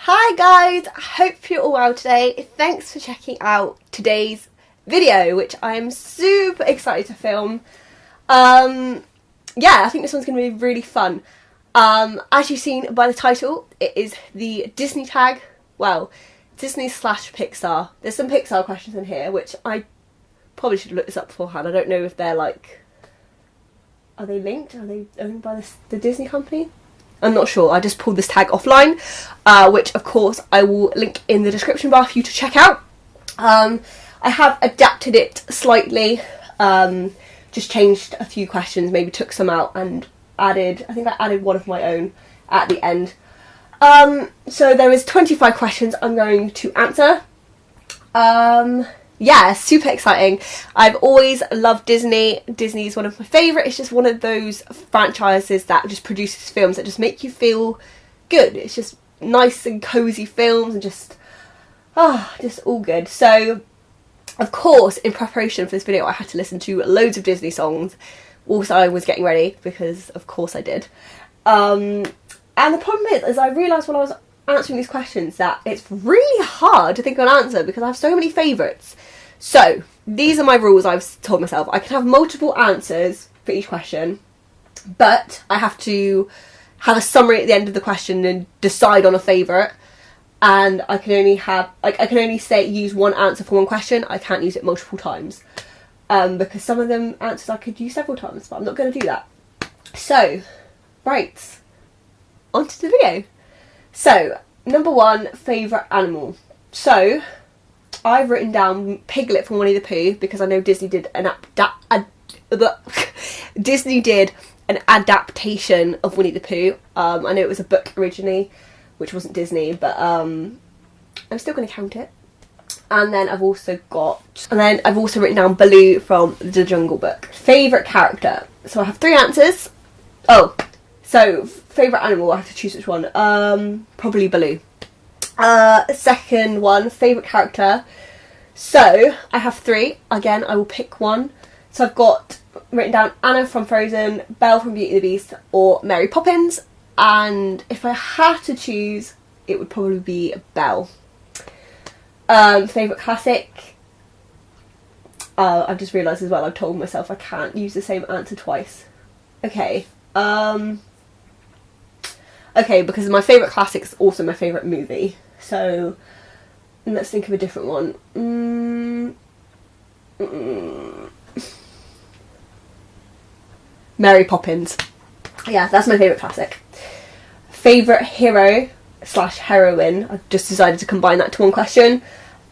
Hi guys, I hope you're all well today. Thanks for checking out today's video, which I'm super excited to film. Yeah, I think this one's going to be really fun. As you've seen by the title, it is the Disney tag. Well, Disney / Pixar. There's some Pixar questions in here, which I probably should have looked this up beforehand. I don't know if they're like... Are they linked? Are they owned by the Disney company? I'm not sure. I just pulled this tag offline, which of course I will link in the description bar for you to check out. I have adapted it slightly, just changed a few questions, maybe took some out and added, I think I added one of my own at the end. So there is 25 questions I'm going to answer. Yeah, super exciting. I've always loved Disney. Disney is one of my favourite. It's just one of those franchises that just produces films that just make you feel good. It's just nice and cosy films and just all good. So, of course, in preparation for this video, I had to listen to loads of Disney songs. Also, I was getting ready because, of course, I did. And the problem is I realised when I was answering these questions that it's really hard to think of an answer because I have so many favourites. So these are my rules I've told myself. I can have multiple answers for each question, but I have to have a summary at the end of the question and decide on a favourite. And I can only have, like, I can only use one answer for one question. I can't use it multiple times, because some of them answers I could use several times, but I'm not going to do that. So, right, on to the video. So, number one, favourite animal. So, I've written down Piglet from Winnie the Pooh because I know Disney did an adaptation of Winnie the Pooh. I know it was a book originally, which wasn't Disney, but I'm still going to count it. And then I've also written down Baloo from the Jungle Book. Favourite character. So I have three answers. Oh. So, favourite animal, I have to choose which one. Probably Baloo. Second one, favourite character. So, I have three. Again, I will pick one. So I've got written down Anna from Frozen, Belle from Beauty and the Beast, or Mary Poppins. And if I had to choose, it would probably be Belle. Favourite classic. I've just realised as well, I've told myself I can't use the same answer twice. Okay. Okay, because my favourite classic is also my favourite movie. So, let's think of a different one. Mary Poppins. Yeah, that's my favourite classic. Favourite hero / heroine. I've just decided to combine that to one question.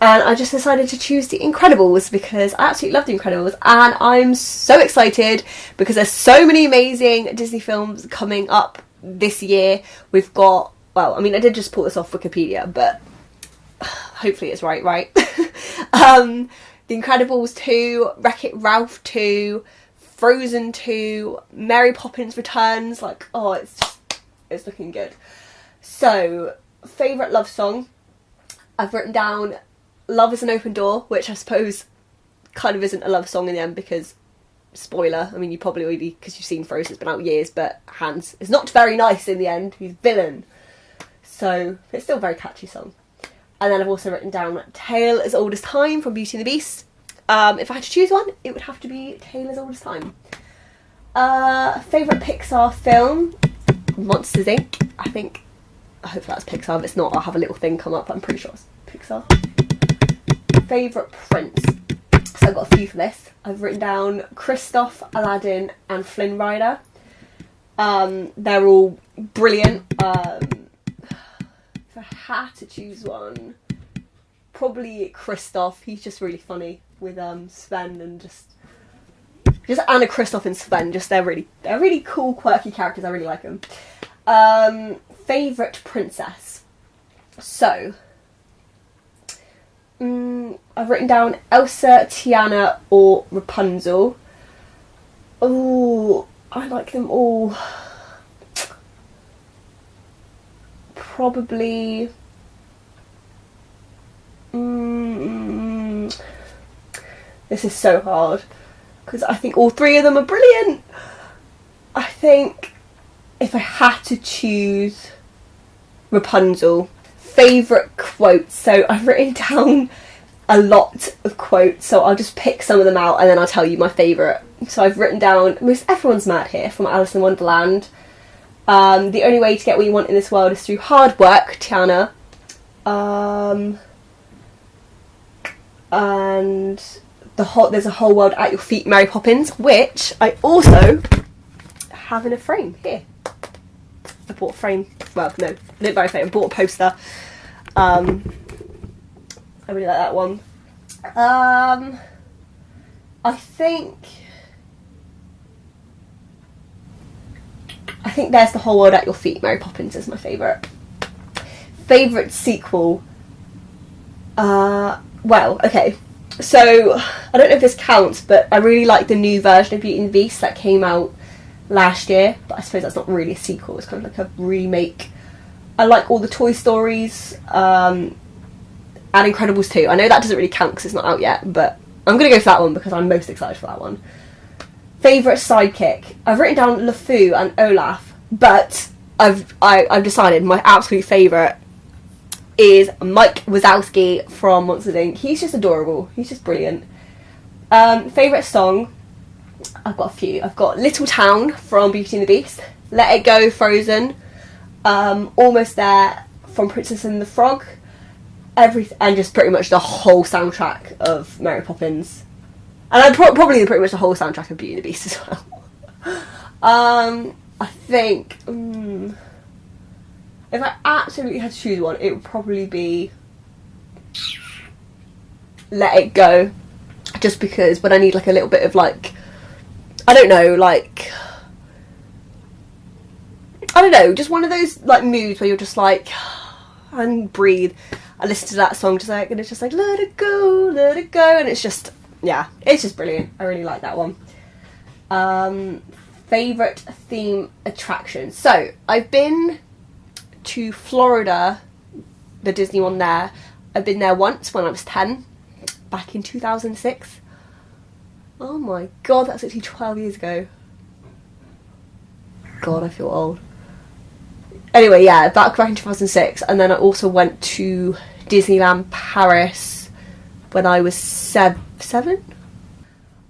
And I just decided to choose The Incredibles because I absolutely love The Incredibles. And I'm so excited because there's so many amazing Disney films coming up this year. We've got, well, I mean, I did just pull this off Wikipedia, but hopefully it's right? The Incredibles 2, Wreck-It Ralph 2, Frozen 2, Mary Poppins Returns. Like, oh, it's looking good. So, favourite love song. I've written down Love is an Open Door, which I suppose kind of isn't a love song in the end because, spoiler, I mean you probably already, because you've seen Frozen, it's been out years, but Hans is not very nice in the end, he's villain. So, it's still a very catchy song. And then I've also written down Tale as Old as Time from Beauty and the Beast. If I had to choose one, it would have to be Tale as Old as Time. Favourite Pixar film? Monsters Inc. I hope that's Pixar. If it's not, I'll have a little thing come up. I'm pretty sure it's Pixar. Favourite prince. So I've got a few for this. I've written down Kristoff, Aladdin and Flynn Rider. They're all brilliant. If I had to choose one, probably Kristoff. He's just really funny with Sven and just Anna, Kristoff and Sven. They're really cool, quirky characters. I really like them. Favourite princess. So, I've written down Elsa, Tiana or Rapunzel. Oh, I like them all. Probably... This is so hard because I think all three of them are brilliant. I think if I had to choose Rapunzel. Favourite quotes. So I've written down a lot of quotes, so I'll just pick some of them out and then I'll tell you my favourite. So I've written down "Most everyone's mad here" from Alice in Wonderland. "The only way to get what you want in this world is through hard work," Tiana. And "There's a whole world at your feet," Mary Poppins, which I also have in a frame here. I bought a frame. Well, no, I didn't buy a frame. I bought a poster. I really like that one. I think "There's the whole world at your feet," Mary Poppins is my favourite. Favourite sequel. Well, okay. So I don't know if this counts, but I really like the new version of Beauty and the Beast that came out last year. But I suppose that's not really a sequel. It's kind of like a remake. I like all the Toy Stories. And Incredibles 2. I know that doesn't really count because it's not out yet, but I'm going to go for that one because I'm most excited for that one. Favourite sidekick. I've written down LeFou and Olaf, but I've decided my absolute favourite is Mike Wazowski from Monsters Inc. He's just adorable. He's just brilliant. Favourite song. I've got a few. I've got "Little Town" from Beauty and the Beast, "Let It Go" Frozen, "Almost There" from Princess and the Frog, and just pretty much the whole soundtrack of Mary Poppins, and probably pretty much the whole soundtrack of Beauty and the Beast as well. I think if I absolutely had to choose one, it would probably be "Let It Go," just because when I need like a little bit of like, I don't know, just one of those like moods where you're just like, and breathe. I listen to that song and it's just like, let it go, and it's just, yeah, it's just brilliant. I really like that one. Favourite theme attraction. So I've been to Florida, the Disney one there. I've been there once when I was 10, back in 2006. Oh my god, that's actually 12 years ago. God, I feel old. Anyway, yeah, back in 2006, and then I also went to Disneyland Paris when I was seven.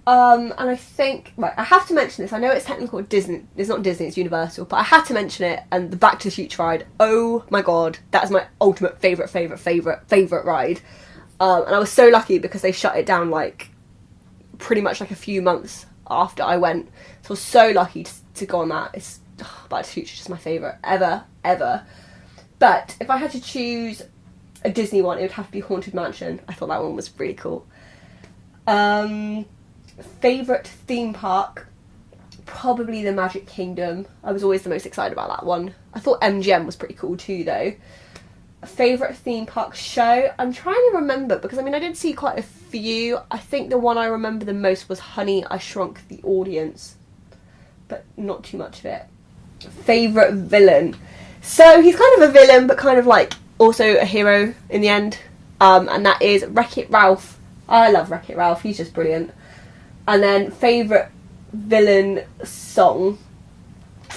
And I think, right, I have to mention this. I know it's technically called Disney. It's not Disney, it's Universal, but I had to mention it. And the Back to the Future ride. Oh my god, that is my ultimate favourite ride. And I was so lucky because they shut it down like pretty much like a few months after I went. So I was so lucky to go on that. It's Back to the Future is just my favourite ever. But if I had to choose a Disney one, it would have to be Haunted Mansion. I thought that one was really cool. Favourite theme park, probably the Magic Kingdom. I was always the most excited about that one. I thought MGM was pretty cool too though. Favourite theme park show, I'm trying to remember because I did see quite a few. I think the one I remember the most was Honey, I Shrunk the Audience, but not too much of it. Favourite villain, so he's kind of a villain but kind of like also a hero in the end, and that is Wreck-It Ralph. I love Wreck-It Ralph, he's just brilliant. And then favourite villain song,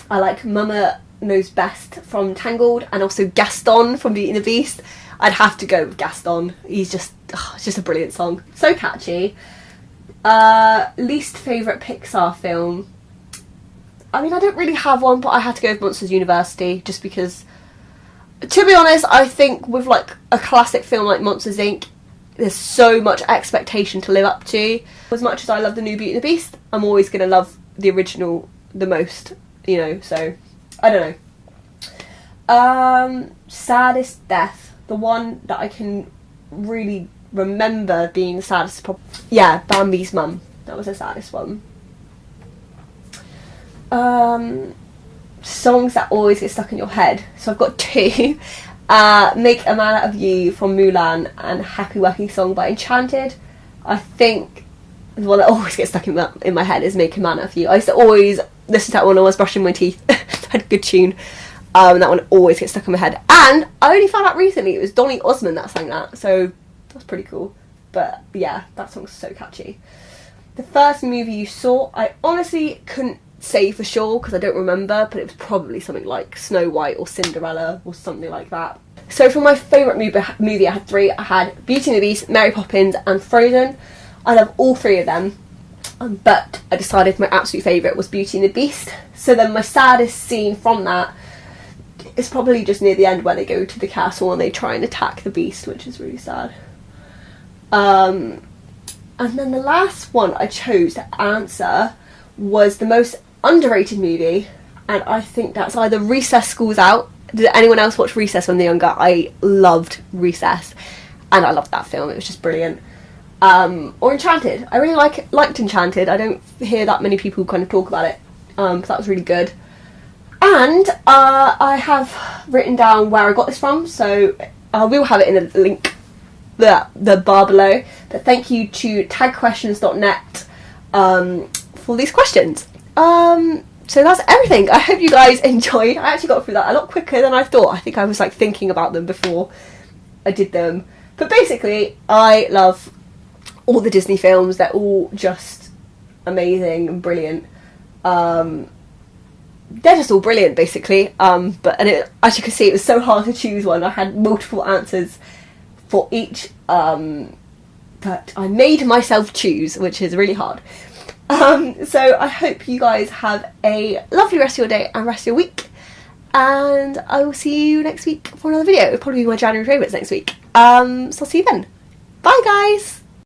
I like Mama Knows Best from Tangled, and also Gaston from Beauty and the Beast. I'd have to go with Gaston. He's just, it's just a brilliant song. So catchy. Least favourite Pixar film. I don't really have one, but I had to go with Monsters University, just because, to be honest, I think with like a classic film like Monsters Inc., there's so much expectation to live up to. As much as I love the new Beauty and the Beast, I'm always going to love the original the most, so I don't know. Saddest death, the one that I can really remember being the saddest, yeah, Bambi's mum. That was the saddest one. Songs that always get stuck in your head. So I've got two. Make a Man Out of You from Mulan and Happy Working Song by Enchanted. I think the one that always gets stuck in my head is Make a Man Out of You. I used to always listen to that one when I was brushing my teeth. Had a good tune. That one always gets stuck in my head. And I only found out recently it was Donny Osmond that sang that, so that's pretty cool. But yeah, that song's so catchy. The first movie you saw, I honestly couldn't say for sure because I don't remember, but it was probably something like Snow White or Cinderella or something like that. So for my favourite movie, I had 3. I had Beauty and the Beast, Mary Poppins and Frozen. I love all 3 of them, but I decided my absolute favourite was Beauty and the Beast. So then my saddest scene from that is probably just near the end where they go to the castle and they try and attack the Beast, which is really sad. And then the last one I chose to answer was the most underrated movie, and I think that's either Recess School's Out. Did anyone else watch Recess when they were younger? I loved Recess, and I loved that film. It was just brilliant. Or Enchanted. I really liked Enchanted. I don't hear that many people kind of talk about it, so that was really good. And I have written down where I got this from, so I will have it in the link, the bar below. But thank you to tagquestions.net for these questions. So that's everything. I hope you guys enjoyed. I actually got through that a lot quicker than I thought. I think I was like thinking about them before I did them. But basically, I love all the Disney films. They're all just amazing and brilliant. They're just all brilliant, basically. As you can see, it was so hard to choose one. I had multiple answers for each, but I made myself choose, which is really hard. So I hope you guys have a lovely rest of your day and rest of your week, and I will see you next week for another video. It'll probably be my January favourites next week. So I'll see you then. Bye guys!